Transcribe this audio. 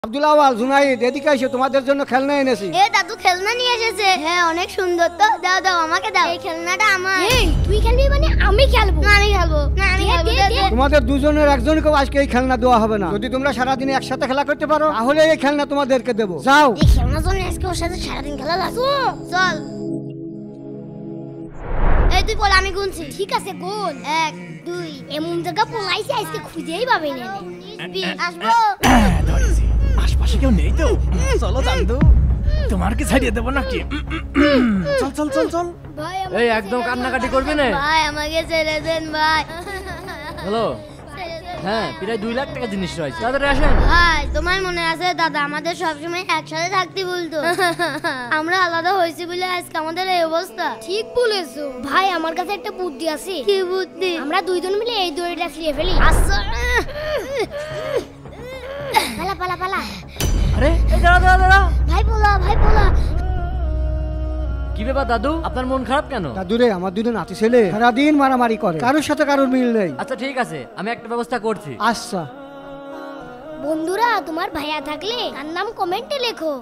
আব্দুল আওয়াল, জুনাইদ, এদিকে এসো, তোমাদের জন্য খেলনা এনেছি। এ দাদু খেলনা নিয়ে এসেছে। হ্যাঁ অনেক সুন্দর তো, দাও দাও আমাকে দাও। এই খেলনাটা আমার। এই তুই খেলবি মানে আমি খেলবো? না আমি খেলবো। না আমি খেলবো। তোমাদের দুজনের একজনকেও আজকে এই খেলনা দেওয়া হবে না। যদি তোমরা সারাদিন একসাথে খেলা করতে পারো তাহলে এই খেলনা তোমাদেরকে দেবো। যাও। এই খেলনার জন্য আজকে ওর সাথে সারাদিন খেলা লাগবে। চল। এই তুই বল, আমি গুনছি। ঠিক আছে গোল। 1 2 এমন জায়গা পলাইছে আজকে খুঁজেই পাবে না। আসবো। ধরেছি। আশপাশে কেউ নেই তো? চলো চান্দু, তোমার কি ছাড়িয়ে দেবো নাকি? চল চল চল চল। ভাই এই একদম কান্নাকাটি করবি না। ভাই আমাকে ছেড়ে দেন ভাই। হ্যালো, হ্যাঁ প্রায় 2 লাখ টাকা জিনিস রয়েছে, তাড়াতাড়ি আসেন। ভাই তোমার মনে আছে দাদা আমাদের সবসময় একসাথে থাকতে বলতো। আমরা আলাদা হয়েছি বলে আজকে আমাদের এই অবস্থা। ঠিক বলেছো ভাই, আমার কাছে একটা বুদ্ধি আছে। কি বুদ্ধি? আমরা দুইজন মিলে এই দড়িটা ছিঁড়ে ফেলি। আচ্ছা পালা পালা পালা। আরে এই দাঁড়া দাঁড়া দাঁড়া। ভাই পোলা ভাই পোলা। কি ব্যাপার দাদু, আপনার মন খারাপ কেন? দাদুরে, আমার দুটো নাতি ছেলে সারাদিন মারামারি করে, কারোর সাথে কারোর মিল নেই। আচ্ছা ঠিক আছে, আমি একটা ব্যবস্থা করছি। আচ্ছা বন্ধুরা, তোমার ভাইয়া থাকলে তার নাম কমেন্টে লেখো।